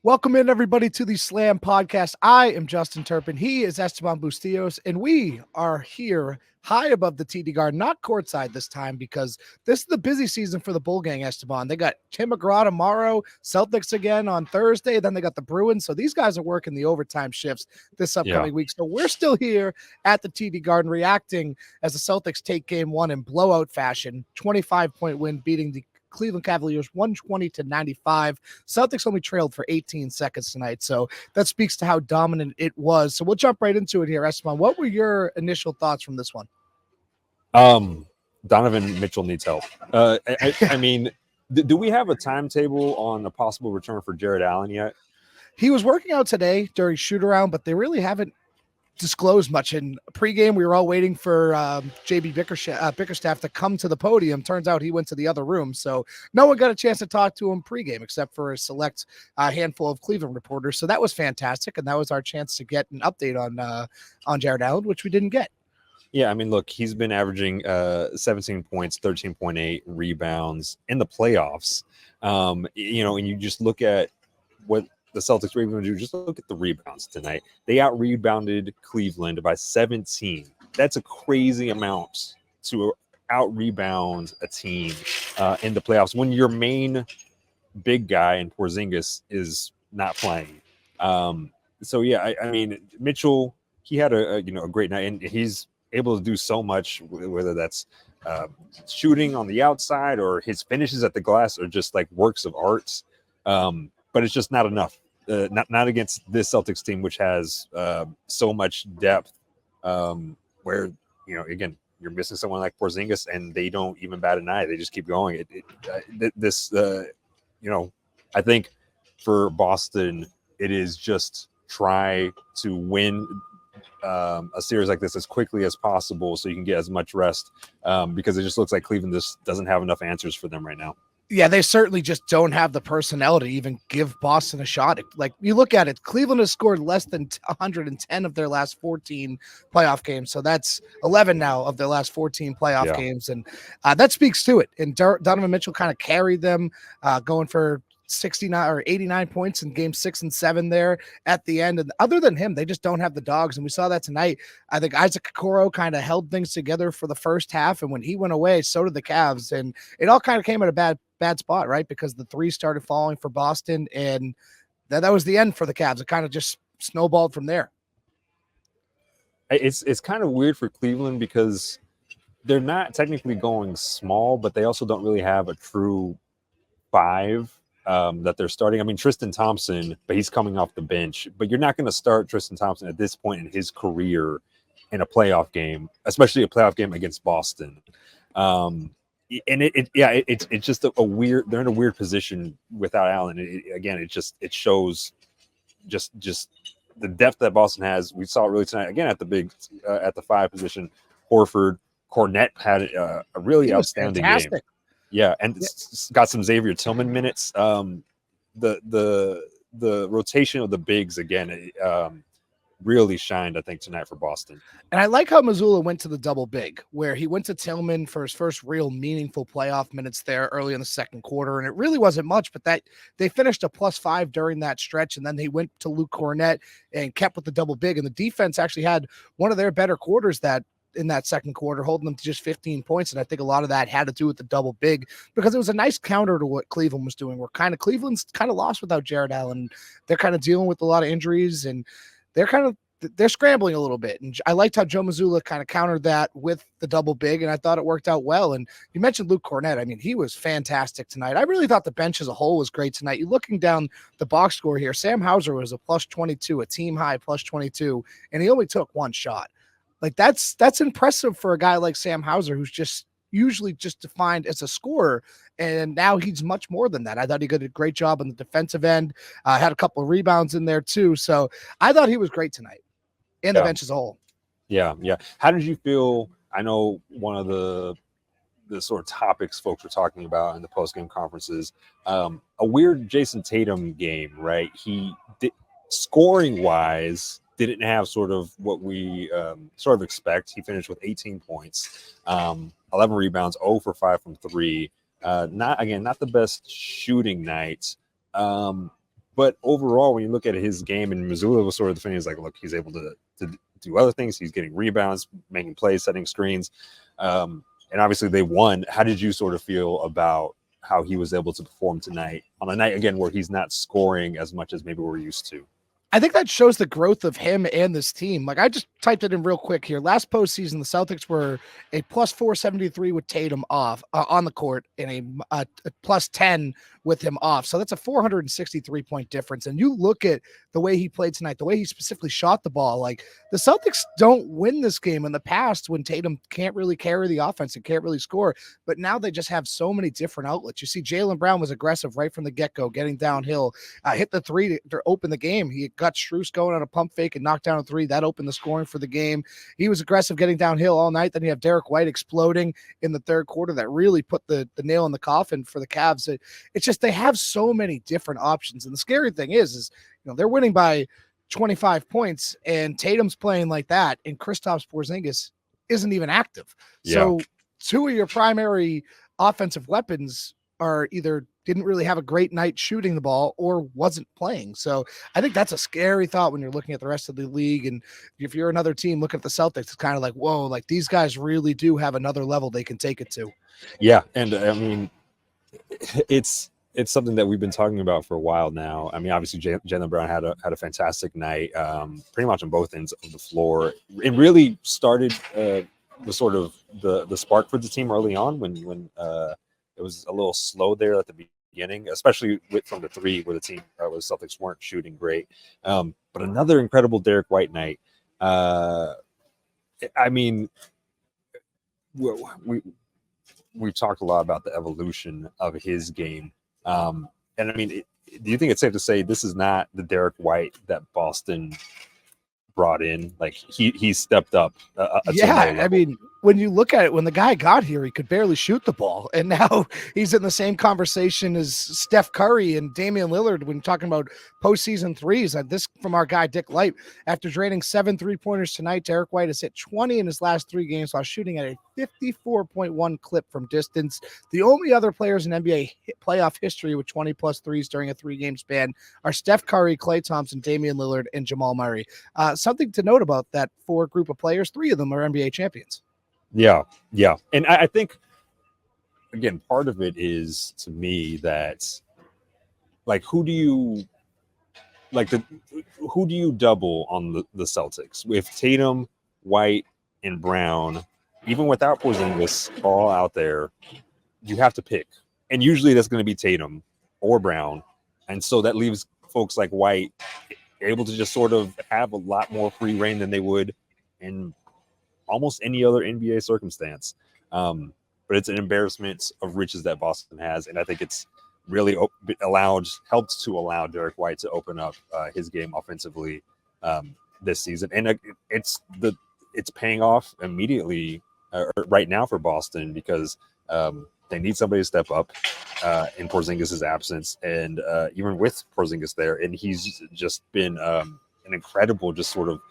Welcome in, everybody, to the Slam Podcast. I am Justin Turpin. He is Esteban Bustillos, and we are here high above the TD Garden, not courtside this time, because this is the busy season for the Bull Gang, Esteban. They got Tim McGraw tomorrow, Celtics again on Thursday, then they got the Bruins. So these guys are working the overtime shifts this upcoming week. So we're still here at the TD Garden reacting as the Celtics take game one in blowout fashion, 25-point win, beating the Cleveland Cavaliers 120-95. Celtics only trailed for 18 seconds tonight, so that speaks to how dominant it was. So we'll jump right into it here, Esteban. What were your initial thoughts from this one? Donovan Mitchell needs help. I mean, do we have a timetable on a possible return for Jared Allen yet? He was working out today during shoot around, but they really haven't disclosed much. In pregame, we were all waiting for JB Bickerstaff to come to the podium. Turns out he went to the other room, so no one got a chance to talk to him pregame except for a select handful of Cleveland reporters. So that was fantastic, and that was our chance to get an update on Jared Allen, which we didn't get. Yeah, I mean, look, he's been averaging 17 points, 13.8 rebounds in the playoffs. And you just look at what the Celtics were able to do. Just look at the rebounds tonight. They out-rebounded Cleveland by 17. That's a crazy amount to out-rebound a team in the playoffs when your main big guy in Porzingis is not playing. So yeah, I mean, Mitchell, he had a great night, and he's able to do so much, whether that's shooting on the outside or his finishes at the glass are just like works of art. But it's just not enough. Not against this Celtics team, which has so much depth. Where again, you're missing someone like Porzingis, and they don't even bat an eye. They just keep going. I think for Boston, it is just try to win a series like this as quickly as possible, so you can get as much rest. Because it just looks like Cleveland just doesn't have enough answers for them right now. Yeah, they certainly just don't have the personnel to even give Boston a shot. Like, you look at it, Cleveland has scored less than 110 of their last 14 playoff games. So that's 11 now of their last 14 playoff games. And that speaks to it. And Donovan Mitchell kind of carried them going for 69 or 89 points in game 6 and 7 there at the end. And other than him, they just don't have the dogs. And we saw that tonight. I think Isaac Okoro kind of held things together for the first half. And when he went away, so did the Cavs. And it all kind of came at a bad spot, right? Because the three started falling for Boston, and that was the end for the Cavs. It kind of just snowballed from there. It's kind of weird for Cleveland because they're not technically going small, but they also don't really have a true five that they're starting. I mean, Tristan Thompson, but he's coming off the bench. But you're not going to start Tristan Thompson at this point in his career in a playoff game, especially a playoff game against Boston. And it's just a weird. They're in a weird position without Allen. It shows just the depth that Boston has. We saw it really tonight again at the 5 position. Horford, Cornette had a really outstanding game. Yeah, and got some Xavier Tillman minutes. The rotation of the bigs again really shined, I think, tonight for Boston. And I like how Mazzulla went to the double big, where he went to Tillman for his first real meaningful playoff minutes there early in the second quarter. And it really wasn't much, but that they finished a +5 during that stretch. And then they went to Luke Cornette and kept with the double big. And the defense actually had one of their better quarters in that second quarter, holding them to just 15 points. And I think a lot of that had to do with the double big, because it was a nice counter to what Cleveland was doing, where Cleveland's kind of lost without Jared Allen. They're kind of dealing with a lot of injuries, and they're scrambling a little bit. And I liked how Joe Mazzulla kind of countered that with the double big, and I thought it worked out well. And you mentioned Luke Cornette. I mean, he was fantastic tonight. I really thought the bench as a whole was great tonight. You're looking down the box score here. Sam Hauser was a +22, a team high +22, and he only took one shot. Like, that's impressive for a guy like Sam Hauser, who's just usually just defined as a scorer, and now he's much more than that. I thought he did a great job on the defensive end, had a couple of rebounds in there too. So I thought he was great tonight, and the bench as a whole. Yeah. How did you feel? I know one of the sort of topics folks were talking about in the post-game conferences, a weird Jayson Tatum game, right? He did, scoring-wise, didn't have sort of what we sort of expect. He finished with 18 points, 11 rebounds, 0 for 5 from 3. Not the best shooting night. But overall, when you look at his game, and Missoula was sort of the thing, is like, look, he's able to do other things. He's getting rebounds, making plays, setting screens. And obviously they won. How did you sort of feel about how he was able to perform tonight on a night, again, where he's not scoring as much as maybe we're used to? I think that shows the growth of him and this team. Like, I just typed it in real quick here. Last postseason, the Celtics were a plus 473 with Tatum off on the court and a plus 10 with him off. So that's a 463 point difference. And you look at the way he played tonight, the way he specifically shot the ball. Like, the Celtics don't win this game in the past when Tatum can't really carry the offense and can't really score. But now they just have so many different outlets. You see, Jaylen Brown was aggressive right from the get-go, getting downhill, hit the three to open the game. He got Strus going on a pump fake and knocked down a three. That opened the scoring for the game. He was aggressive getting downhill all night. Then you have Derek White exploding in the third quarter. That really put the nail in the coffin for the Cavs. It's just they have so many different options. And the scary thing is they're winning by 25 points and Tatum's playing like that and Kristaps Porzingis isn't even active. Yeah. So two of your primary offensive weapons are either didn't really have a great night shooting the ball or wasn't playing. So I think that's a scary thought when you're looking at the rest of the league. And if you're another team looking at the Celtics, it's kind of like, whoa, like these guys really do have another level they can take it to. Yeah. And I mean, it's something that we've been talking about for a while now. I mean, obviously Jaylen Brown had a fantastic night, pretty much on both ends of the floor. It really started the sort of the spark for the team early on when it was a little slow there at the beginning, especially from the three where the team where the Celtics weren't shooting great. But another incredible Derek White night. I mean, we've talked a lot about the evolution of his game. And I mean, do you think it's safe to say this is not the Derek White that Boston brought in? Like he stepped up. I mean, when you look at it, when the guy got here, he could barely shoot the ball. And now he's in the same conversation as Steph Curry and Damian Lillard when talking about postseason threes. This from our guy, Dick Light. After draining 7 3-pointers tonight, Derek White has hit 20 in his last 3 games while shooting at a 54.1 clip from distance. The only other players in NBA playoff history with 20-plus threes during a 3-game span are Steph Curry, Klay Thompson, Damian Lillard, and Jamal Murray. Something to note about that 4 group of players, 3 of them are NBA champions. Yeah. And I think, again, part of it is, to me, that, like, who do you double on the Celtics? With Tatum, White, and Brown, even without Porzingis all out there, you have to pick. And usually that's going to be Tatum or Brown. And so that leaves folks like White able to just sort of have a lot more free reign than they would in almost any other NBA circumstance. But it's an embarrassment of riches that Boston has. And I think it's really helped to allow Derek White to open up his game offensively this season. And it's paying off immediately right now for Boston because they need somebody to step up in Porzingis' absence. And even with Porzingis there, and he's just been an incredible just sort of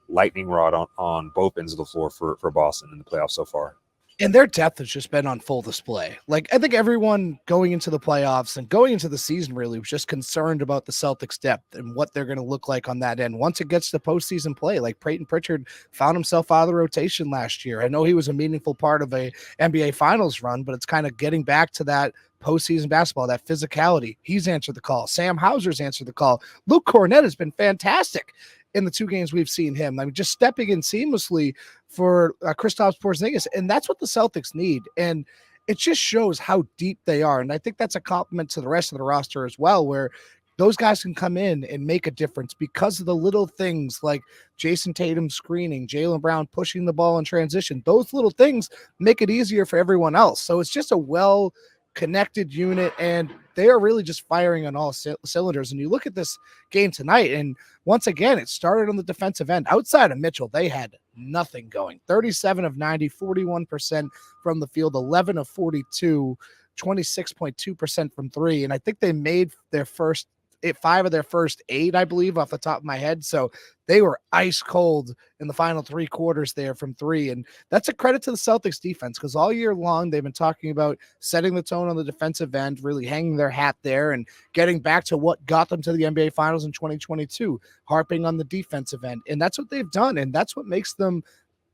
lightning rod on both ends of the floor for Boston in the playoffs so far. And their depth has just been on full display. Like, I think everyone going into the playoffs and going into the season really was just concerned about the Celtics' depth and what they're going to look like on that end once it gets to postseason play. Like, Peyton Pritchard found himself out of the rotation last year. I know he was a meaningful part of a NBA Finals run, but it's kind of getting back to that postseason basketball, that physicality. He's answered the call. Sam Hauser's answered the call. Luke Cornett has been fantastic in the 2 games we've seen him. I mean, just stepping in seamlessly for Kristaps Porzingis, and that's what the Celtics need. And it just shows how deep they are. And I think that's a compliment to the rest of the roster as well, where those guys can come in and make a difference because of the little things like Jayson Tatum screening, Jaylen Brown pushing the ball in transition. Those little things make it easier for everyone else. So it's just a well-connected unit, and they are really just firing on all cylinders. And you look at this game tonight, and once again, it started on the defensive end. Outside of Mitchell, they had nothing going. 37 of 90, 41% from the field, 11 of 42, 26.2% from 3. And I think they made their first 5 of their first 8, I believe, off the top of my head. So they were ice cold in the final 3 quarters there from 3. And that's a credit to the Celtics defense, because all year long they've been talking about setting the tone on the defensive end, really hanging their hat there and getting back to what got them to the NBA Finals in 2022, harping on the defensive end. And that's what they've done. And that's what makes them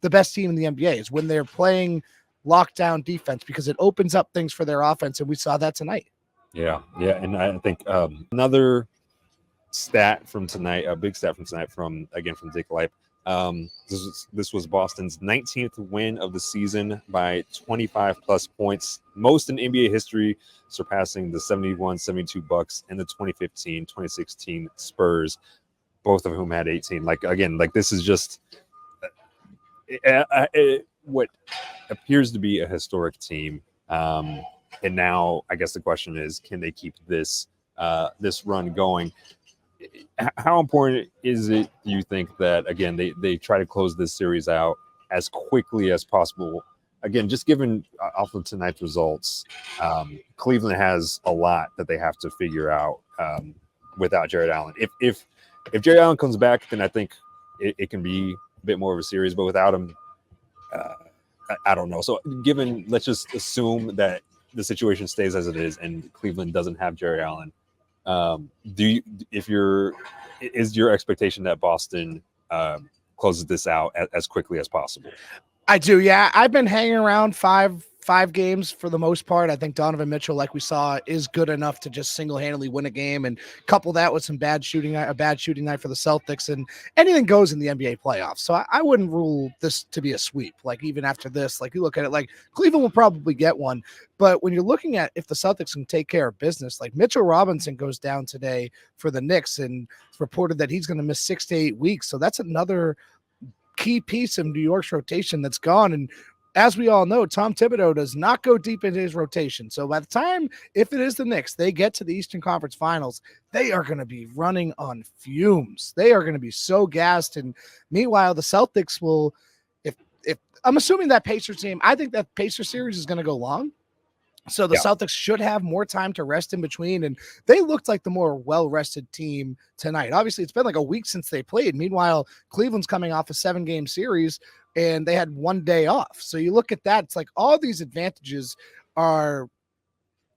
the best team in the NBA, is when they're playing lockdown defense, because it opens up things for their offense. And we saw that tonight. Yeah. And I think another stat from tonight, a big stat from tonight from Dick Lipe. This was Boston's 19th win of the season by 25 plus points, most in NBA history, surpassing the 71-72 Bucks and the 2015-2016 Spurs, both of whom had 18. This is just what appears to be a historic team. And now I guess the question is, can they keep this run going? How important is it, do you think, that, again, they try to close this series out as quickly as possible? Again, just given off of tonight's results, Cleveland has a lot that they have to figure out without Jared Allen. If Jared Allen comes back, then I think it can be a bit more of a series. But without him, I don't know. So let's just assume that the situation stays as it is and Cleveland doesn't have Jared Allen. Is your expectation that Boston closes this out as quickly as possible? I do. Yeah. I've been hanging around five games for the most part. I think Donovan Mitchell, like we saw, is good enough to just single-handedly win a game, and couple that with a bad shooting night for the Celtics, and anything goes in the NBA playoffs. So I wouldn't rule this to be a sweep. Like, even after this, like, you look at it, like, Cleveland will probably get one. But when you're looking at if the Celtics can take care of business, like, Mitchell Robinson goes down today for the Knicks, and it's reported that he's going to miss 6 to 8 weeks. So that's another key piece of New York's rotation that's gone. And as we all know, Tom Thibodeau does not go deep into his rotation. So by the time, if it is the Knicks, they get to the Eastern Conference Finals, they are going to be running on fumes. They are going to be so gassed. And meanwhile, the Celtics will, if I'm assuming that Pacers team, I think that Pacers series is going to go long. So the Celtics should have more time to rest in between. And they looked like the more well-rested team tonight. Obviously, it's been like a week since they played. Meanwhile, Cleveland's coming off a 7-game series, and they had 1 day off. So you look at that, it's like all these advantages are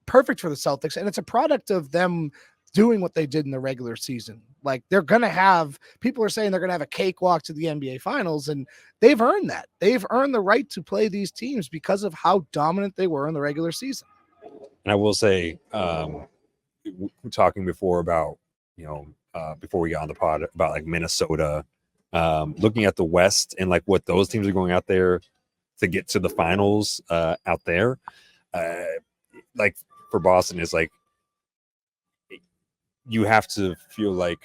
perfect for the Celtics, and it's a product of them doing what they did in the regular season. Like, they're going to have, people are saying they're going to have a cakewalk to the NBA Finals, and they've earned that. They've earned the right to play these teams because of how dominant they were in the regular season. And I will say, talking before about, before we got on the pod, about like Minnesota, looking at the West and like what those teams are going out there to get to the finals out there, like for Boston is like, you have to feel like,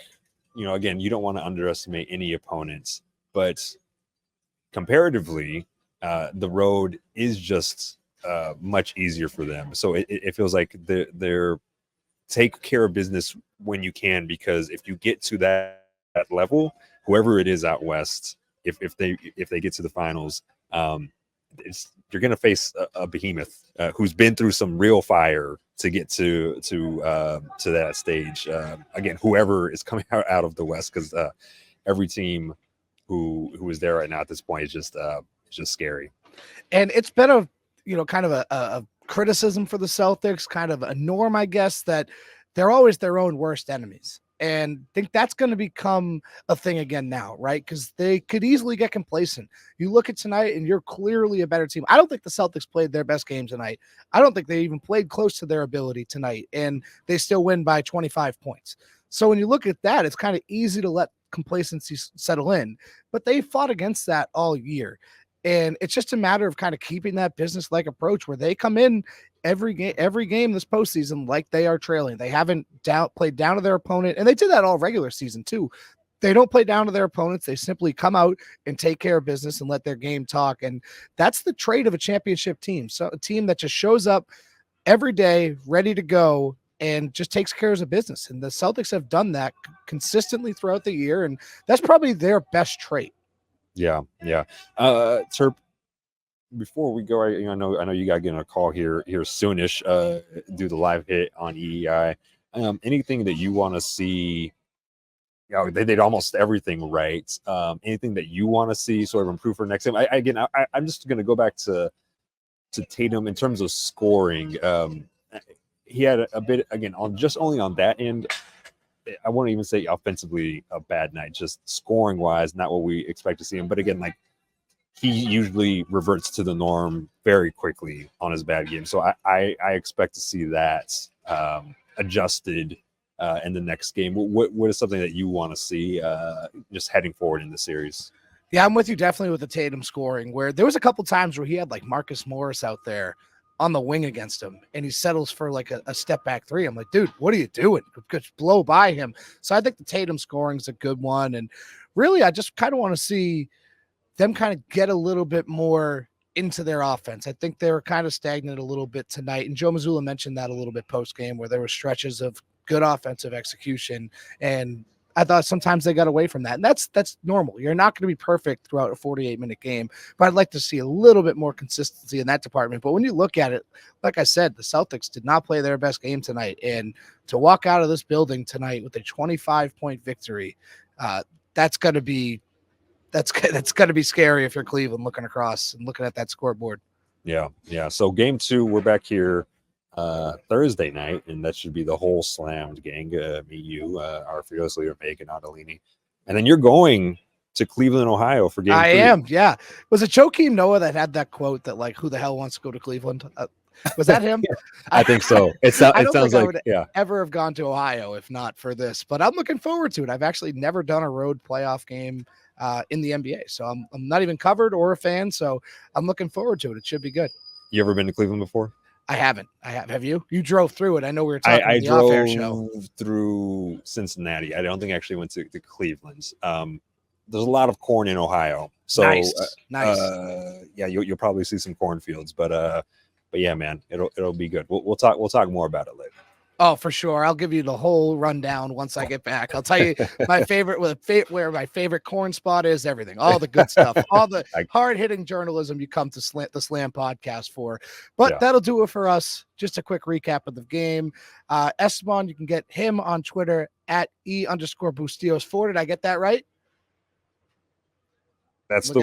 again, you don't want to underestimate any opponents, but comparatively, the road is just much easier for them. So it feels like they're take care of business when you can, because if you get to that level, whoever it is out West, if they get to the finals, you're going to face a behemoth who's been through some real fire to get to that stage. Again, whoever is coming out of the West, because every team who is there right now at this point is just scary. And it's been a kind of a criticism for the Celtics, kind of a norm, I guess, that they're always their own worst enemies. And I think that's going to become a thing again now, right? Because they could easily get complacent. You look at tonight and you're clearly a better team. I don't think the Celtics played their best game tonight. I don't think they even played close to their ability tonight, and they still win by 25 points. So when you look at that, it's kind of easy to let complacency settle in, but they fought against that all year. And it's just a matter of kind of keeping that business-like approach where they come in every game this postseason like they are trailing. They haven't played down to their opponent, and they did that all regular season too. They don't play down to their opponents. They simply come out and take care of business and let their game talk. And that's the trait of a championship team. So a team that just shows up every day, ready to go, and just takes care of business. And the Celtics have done that consistently throughout the year, and that's probably their best trait. Yeah. Terp, before we go, I know you got to get on a call here soonish. Do the live hit on EEI. Anything that you want to see, they did almost everything right. Anything that you want to see sort of improve for next game? I'm just going to go back to Tatum in terms of scoring. He had a bit again on just only on that end. I won't even say offensively a bad night, just scoring wise, not what we expect to see him. But again, like he usually reverts to the norm very quickly on his bad game. So I expect to see that adjusted in the next game. What is something that you want to see just heading forward in the series? Yeah, I'm with you definitely with the Tatum scoring, where there was a couple times where he had like Marcus Morris out there on the wing against him, and he settles for like a step back three. I'm like, dude, what are you doing? Just blow by him. So I think the Tatum scoring is a good one. And really, I just kind of want to see them kind of get a little bit more into their offense. I think they were kind of stagnant a little bit tonight. And Joe Mazzulla mentioned that a little bit post game, where there were stretches of good offensive execution, and I thought sometimes they got away from that. And that's normal. You're not going to be perfect throughout a 48-minute game, but I'd like to see a little bit more consistency in that department. But when you look at it, like I said, the Celtics did not play their best game tonight. And to walk out of this building tonight with a 25-point victory, that's going to be scary if you're Cleveland looking across and looking at that scoreboard. Yeah. So game 2, we're back here Thursday night, and that should be the whole slammed gang. Me, you, our fearless leader Megan Adelini, and then you're going to Cleveland, Ohio for game 3. I am. Yeah. Was it Joakim Noah that had that quote that like, who the hell wants to go to Cleveland? Was that him? I think so. It sounds like I would ever have gone to Ohio if not for this, but I'm looking forward to it. I've actually never done a road playoff game in the NBA, so I'm not even covered or a fan, so I'm looking forward to it. It should be good. You ever been to Cleveland before? I haven't. Have you? You drove through it. I know we were talking I the drove off-air show. through Cincinnati. I don't think I actually went to Cleveland. There's a lot of corn in Ohio, so nice. Yeah, you'll probably see some cornfields, but yeah, man, it'll be good. We'll talk more about it later. Oh, for sure. I'll give you the whole rundown once I get back. I'll tell you my favorite where my favorite corn spot is, everything, all the good stuff, all the hard-hitting journalism you come to the Slam podcast for. But that'll do it for us. Just a quick recap of the game. Esteban, you can get him on Twitter at @E_Bustillos4. Did I get that right? That's the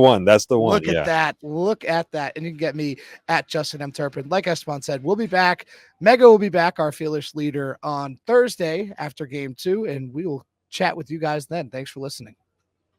one. Look at that. And you can get me at Justin M. Turpin. Like Esteban said, we'll be back. Mega will be back, our fearless leader, on Thursday after game 2, and we will chat with you guys then. Thanks for listening.